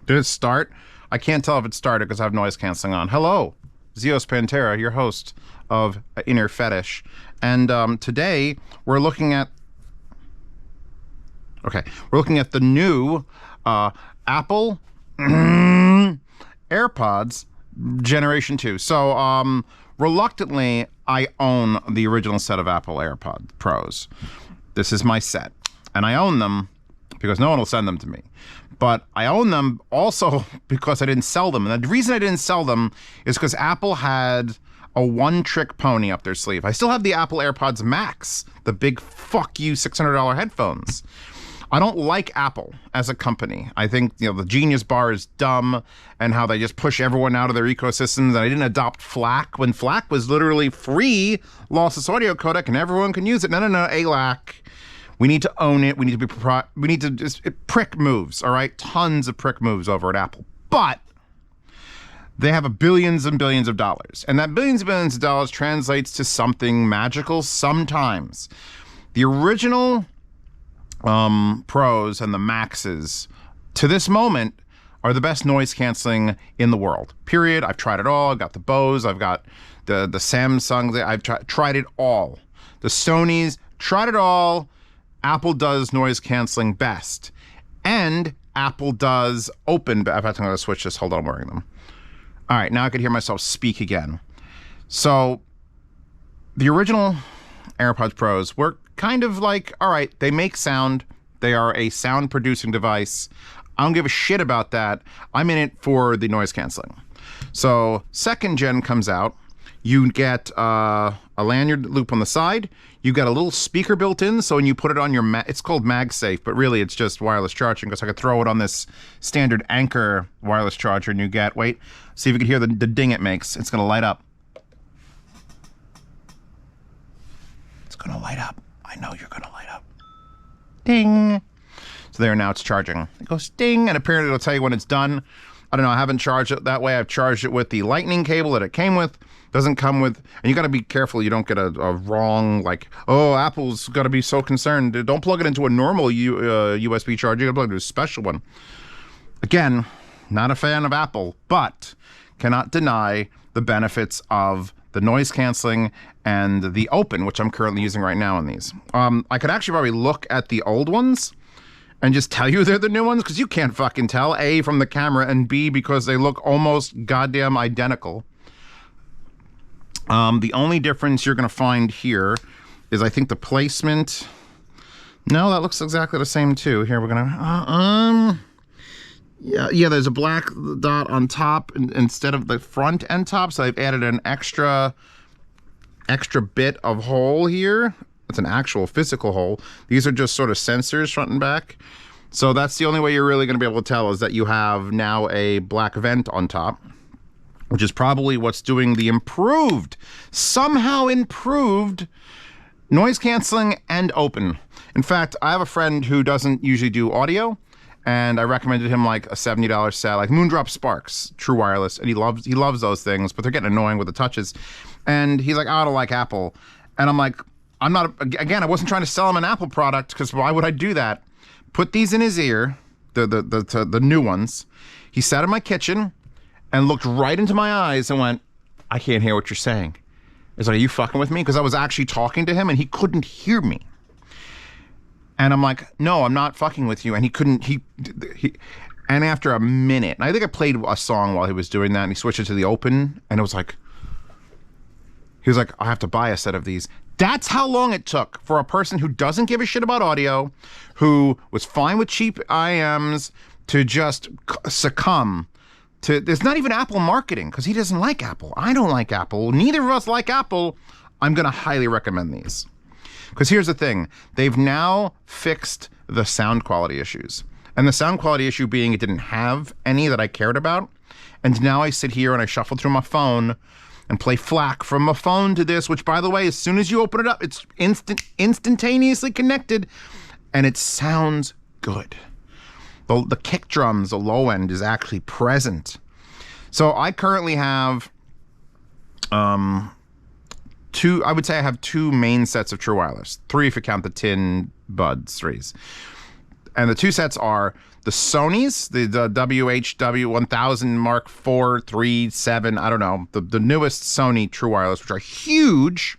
Did it start? I can't tell if it started because I have noise canceling on. Hello, Zeos Pantera, your host of Inner Fetish. And today we're looking at... Okay, we're looking at the new Apple Airpods Generation 2. So, reluctantly, I own the original set of Apple AirPod Pros. This is my set. And I own them because no one will send them to me. But I own them also because I didn't sell them. And the reason I didn't sell them is because Apple had a one-trick pony up their sleeve. I still have the Apple AirPods Max, the big fuck you $600 headphones. I don't like Apple as a company. I think, the Genius Bar is dumb and how they just push everyone out of their ecosystems. And I didn't adopt FLAC when FLAC was literally free lossless audio codec and everyone can use it. No, ALAC. We need to own it. We need to be we need to just prick moves, all right? Tons of prick moves over at Apple. But they have billions and billions of dollars. And that billions and billions of dollars translates to something magical sometimes. The original Pros and the Maxes, to this moment, are the best noise canceling in the world. Period. I've tried it all. I've got the Bose. I've got the Samsungs. I've tried it all. The Sonys, tried it all. Apple does noise canceling best. And Apple does open... I'm going to switch this. Hold on, I'm wearing them. All right, now I could hear myself speak again. So, the original AirPods Pros were kind of like, all right, they make sound. They are a sound producing device. I don't give a shit about that. I'm in it for the noise canceling. So, second gen comes out. You get a lanyard loop on the side. You got a little speaker built in, so when you put it on your it's called MagSafe, but really it's just wireless charging, because I could throw it on this standard Anchor wireless charger, and you get, wait, see if you can hear the ding it makes. It's going to light up. It's going to light up. I know you're going to light up. Ding. So there, now it's charging. It goes ding, and apparently it'll tell you when it's done. I don't know, I haven't charged it that way. I've charged it with the lightning cable that it came with. Doesn't come with, and you got to be careful you don't get a wrong, like, oh, Apple's got to be so concerned. Don't plug it into a normal USB charger. You got to plug it into a special one. Again, not a fan of Apple, but cannot deny the benefits of the noise canceling and the open, which I'm currently using right now on these. I could actually probably look at the old ones and just tell you they're the new ones, because you can't fucking tell, A, from the camera, and B, because they look almost goddamn identical. The only difference you're going to find here is, I think, the placement. No, that looks exactly the same too. Here we're gonna yeah, there's a black dot on top instead of the front and top, so I've added an extra bit of hole here. It's an actual physical hole. These are just sort of sensors front and back. So that's the only way you're really going to be able to tell, is that you have now a black vent on top, which is probably what's doing the somehow improved noise canceling and open. In fact, I have a friend who doesn't usually do audio, and I recommended him like a $70 set, like Moondrop Sparks, true wireless, and he loves those things, but they're getting annoying with the touches. And he's like, oh, I don't like Apple. And I'm like, I wasn't trying to sell him an Apple product, because why would I do that? Put these in his ear, the new ones. He sat in my kitchen and looked right into my eyes and went, I can't hear what you're saying. It's like, are you fucking with me? Because I was actually talking to him and he couldn't hear me. And I'm like, no, I'm not fucking with you. And he couldn't, and after a minute, and I think I played a song while he was doing that, and he switched it to the open, and it was like, he was like, I have to buy a set of these. That's how long it took for a person who doesn't give a shit about audio, who was fine with cheap IEMs, to just succumb to... There's not even Apple marketing, because he doesn't like Apple. I don't like Apple. Neither of us like Apple. I'm going to highly recommend these. Because here's the thing. They've now fixed the sound quality issues. And the sound quality issue being it didn't have any that I cared about. And now I sit here and I shuffle through my phone and play FLAC from a phone to this, which, by the way, as soon as you open it up, it's instantaneously connected, and it sounds good. The kick drums, the low end, is actually present. So I currently have I would say I have two main sets of true wireless. 3 if you count the tin buds, 3s. And the two sets are the Sony's, the WHW 1000 Mark 4, 3, 7, I don't know, the newest Sony True Wireless, which are huge.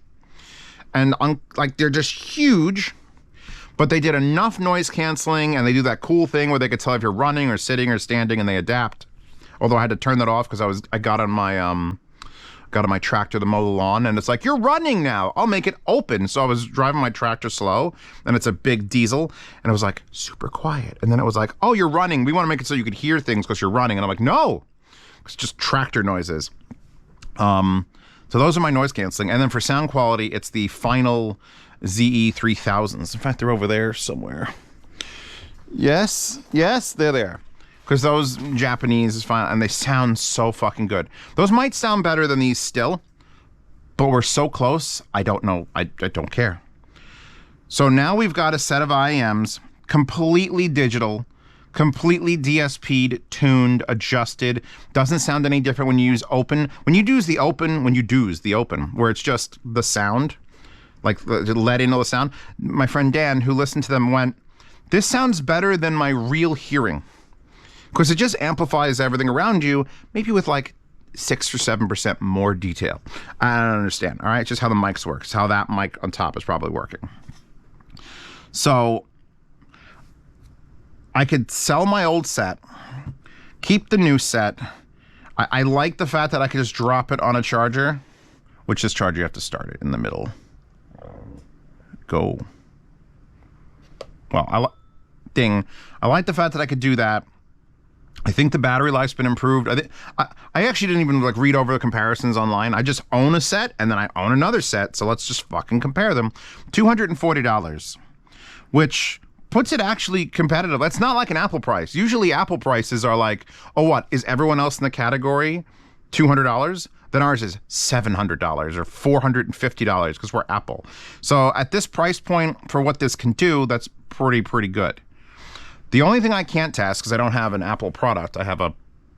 And like they're just huge. But they did enough noise canceling, and they do that cool thing where they could tell if you're running or sitting or standing, and they adapt. Although I had to turn that off because I got on my tractor to mow the lawn, and it's like, you're running now. I'll make it open. So I was driving my tractor slow, and it's a big diesel, and it was like super quiet. And then it was like, oh, you're running. We want to make it so you could hear things because you're running. And I'm like, no, it's just tractor noises. So those are my noise canceling. And then for sound quality, it's the final ZE3000s. In fact, they're over there somewhere. Yes, they're there. Because those Japanese is fine, and they sound so fucking good. Those might sound better than these still, but we're so close, I don't know. I don't care. So now we've got a set of IEMs, completely digital, completely DSP'd, tuned, adjusted. Doesn't sound any different when you use open. When you do the open, where it's just the sound, like let in all the sound. My friend Dan, who listened to them, went, this sounds better than my real hearing. Because it just amplifies everything around you, maybe with like 6 or 7% more detail. I don't understand, all right? It's just how the mics work. It's how that mic on top is probably working. So I could sell my old set, keep the new set. I like the fact that I could just drop it on a charger, which this charger you have to start it in the middle. Go. Well, I like the fact that I could do that. I think the battery life's been improved. I actually didn't even like read over the comparisons online. I just own a set and then I own another set. So let's just fucking compare them. $240, which puts it actually competitive. That's not like an Apple price. Usually Apple prices are like, oh, what is everyone else in the category $200? Then ours is $700 or $450 because we're Apple. So at this price point for what this can do, that's pretty good. The only thing I can't test, because I don't have an Apple product, I have a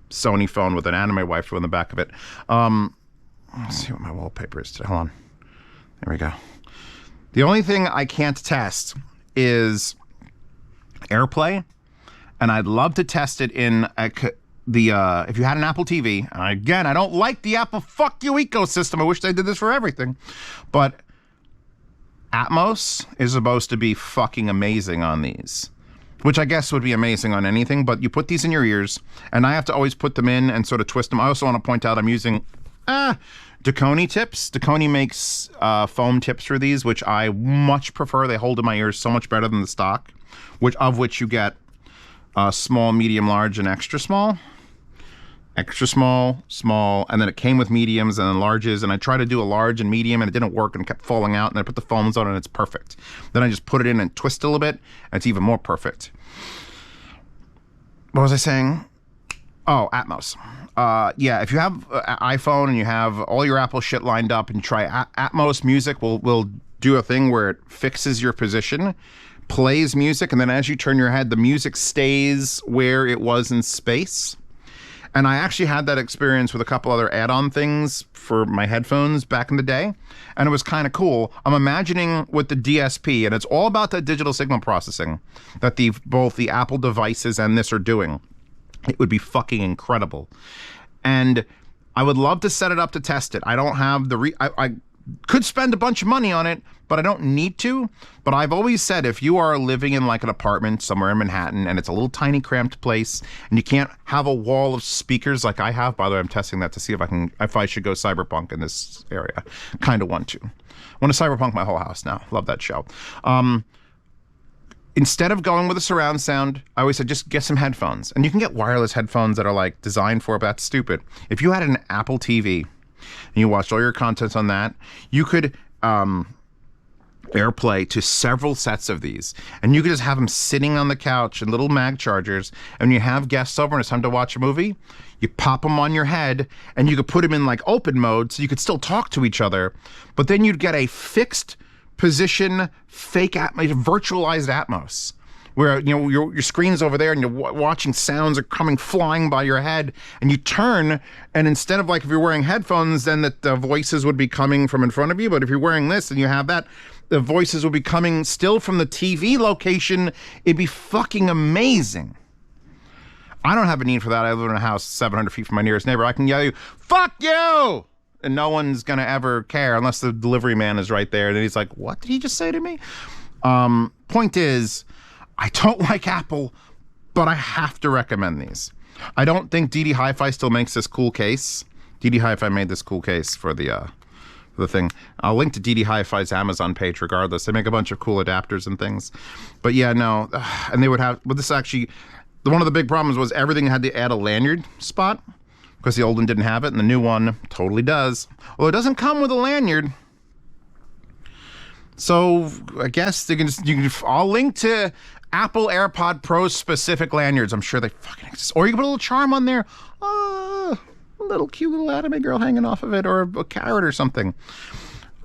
Sony phone with an anime waifu in the back of it. Let's see what my wallpaper is today. Hold on. There we go. The only thing I can't test is AirPlay, and I'd love to test it in if you had an Apple TV. And again, I don't like the Apple fuck you ecosystem. I wish they did this for everything. But Atmos is supposed to be fucking amazing on these. Which I guess would be amazing on anything, but you put these in your ears, and I have to always put them in and sort of twist them. I also want to point out I'm using Dakoni tips. Dakoni makes foam tips for these, which I much prefer. They hold in my ears so much better than the stock, of which you get small, medium, large, and extra small. Extra small, small, and then it came with mediums and then larges, and I tried to do a large and medium and it didn't work and it kept falling out, and I put the foams on and it's perfect. Then I just put it in and twist it a little bit and it's even more perfect. What was I saying? Oh, Atmos. Yeah, if you have an iPhone and you have all your Apple shit lined up and you try Atmos Music, will do a thing where it fixes your position, plays music, and then as you turn your head, the music stays where it was in space. And I actually had that experience with a couple other add-on things for my headphones back in the day, and it was kind of cool. I'm imagining with the DSP, and it's all about the digital signal processing that both the Apple devices and this are doing. It would be fucking incredible. And I would love to set it up to test it. I don't have I could spend a bunch of money on it, but I don't need to. But I've always said, if you are living in like an apartment somewhere in Manhattan and it's a little tiny cramped place and you can't have a wall of speakers like I have, by the way, I'm testing that to see if I should go cyberpunk in this area. Kind of want to. I want to cyberpunk my whole house now. Love that show. Instead of going with a surround sound, I always said just get some headphones. And you can get wireless headphones that are like designed for it, but that's stupid. If you had an Apple TV and you watched all your content on that, you could AirPlay to several sets of these, and you could just have them sitting on the couch in little mag chargers, and when you have guests over and it's time to watch a movie, you pop them on your head, and you could put them in like open mode so you could still talk to each other, but then you'd get a fixed position, virtualized Atmos, where your screen's over there and you're watching sounds are coming flying by your head, and you turn, and instead of like if you're wearing headphones, then the voices would be coming from in front of you, but if you're wearing this and you have that, the voices would be coming still from the TV location. It'd be fucking amazing. I don't have a need for that. I live in a house 700 feet from my nearest neighbor. I can yell you, fuck you! And no one's going to ever care unless the delivery man is right there. And then he's like, what did he just say to me? Point is, I don't like Apple, but I have to recommend these. I don't think DD Hi-Fi still makes this cool case. DD Hi-Fi made this cool case for the thing. I'll link to DD Hi-Fi's Amazon page regardless. They make a bunch of cool adapters and things. But yeah, no. And they would have, but this actually, one of the big problems was everything had to add a lanyard spot because the old one didn't have it, and the new one totally does. Well, it doesn't come with a lanyard. So I guess I'll link to Apple AirPod Pro specific lanyards. I'm sure they fucking exist. Or you can put a little charm on there. A little cute little anime girl hanging off of it, or a carrot or something.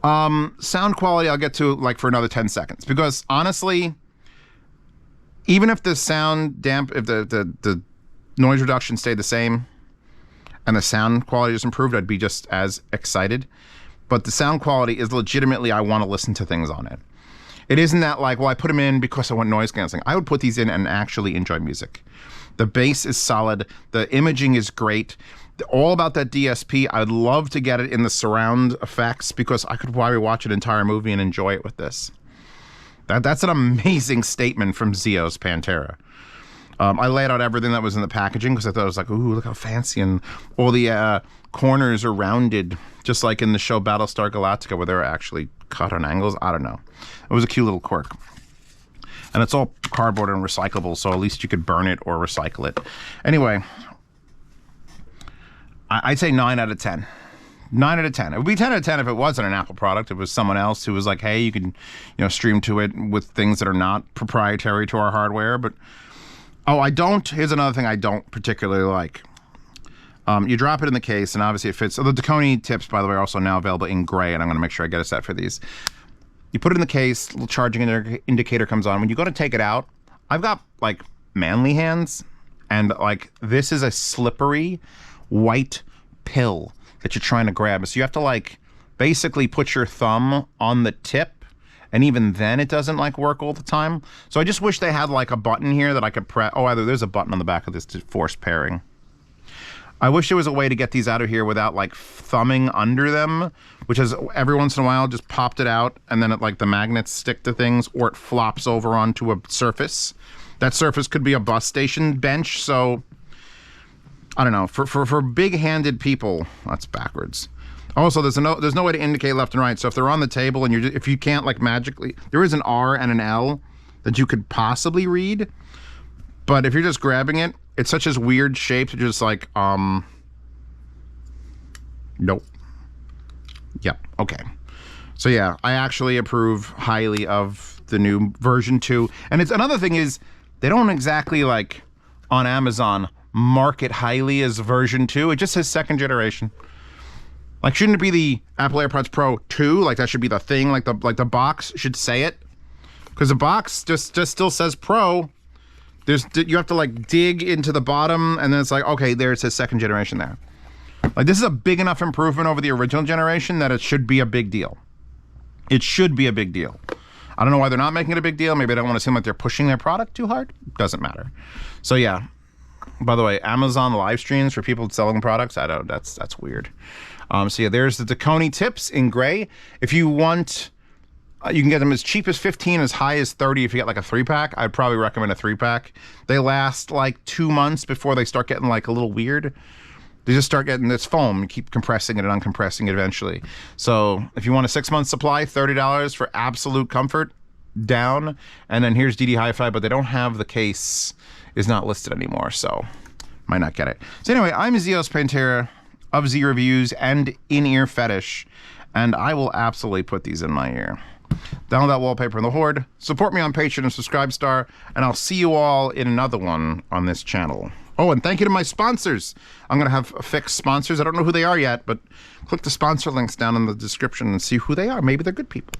Sound quality I'll get to like for another 10 seconds. Because honestly, even if the sound if the noise reduction stayed the same and the sound quality is improved, I'd be just as excited. But the sound quality is legitimately, I want to listen to things on it. It isn't that like, well, I put them in because I want noise canceling. I would put these in and actually enjoy music. The bass is solid. The imaging is great. All about that DSP. I'd love to get it in the surround effects because I could probably watch an entire movie and enjoy it with this. That's an amazing statement from Zio's Pantera. I laid out everything that was in the packaging because I thought it was like, ooh, look how fancy. And all the corners are rounded, just like in the show Battlestar Galactica where they were actually cut on angles. I don't know. It was a cute little quirk. And it's all cardboard and recyclable, so at least you could burn it or recycle it. Anyway, I'd say 9 out of 10. 9 out of 10. It would be 10 out of 10 if it wasn't an Apple product. It was someone else who was like, hey, you can, stream to it with things that are not proprietary to our hardware. But here's another thing I don't particularly like. You drop it in the case, and obviously it fits. So the Dakoni tips, by the way, are also now available in gray, and I'm going to make sure I get a set for these. You put it in the case, little charging indicator comes on. When you go to take it out, I've got, like, manly hands, and, like, this is a slippery white pill that you're trying to grab. So you have to, like, basically put your thumb on the tip, and even then it doesn't, like, work all the time. So I just wish they had, like, a button here that I could press. Oh, either there's a button on the back of this to force pairing. I wish there was a way to get these out of here without like thumbing under them, which is every once in a while just popped it out and then the magnets stick to things, or it flops over onto a surface. That surface could be a bus station bench. So I don't know, for big-handed people, that's backwards. Also, there's no way to indicate left and right. So if they're on the table and if you can't like magically, there is an R and an L that you could possibly read, but if you're just grabbing it, it's such as weird shapes. You're just like, nope. Yep. Okay. So yeah, I actually approve highly of the new version 2. And it's another thing is they don't exactly like on Amazon market highly as version 2. It just says 2nd generation. Like, shouldn't it be the Apple AirPods Pro 2? Like that should be the thing. Like the box should say it, because the box just still says Pro. You have to like dig into the bottom, and then it's like, okay, there it says 2nd generation there. Like, this is a big enough improvement over the original generation that it should be a big deal. It should be a big deal. I don't know why they're not making it a big deal. Maybe they don't want to seem like they're pushing their product too hard. Doesn't matter. So yeah. By the way, Amazon live streams for people selling products, that's weird. So yeah, there's the Dakoni tips in gray. If you want, you can get them as cheap as 15, as high as 30 if you get like a 3-pack. I'd probably recommend a 3-pack. They last like 2 months before they start getting like a little weird. They just start getting this foam. You keep compressing it and uncompressing it eventually. So if you want a 6-month supply, $30 for absolute comfort, down. And then here's DD Hi-Fi, but they don't have the case, is not listed anymore, so might not get it. So anyway, I'm Zio's Pantera of Z Reviews and In-Ear Fetish, and I will absolutely put these in my ear. Download that wallpaper in the Horde, support me on Patreon and Subscribe Star, and I'll see you all in another one on this channel. Oh, and thank you to my sponsors. I'm going to have fixed sponsors. I don't know who they are yet, but click the sponsor links down in the description and see who they are. Maybe they're good people.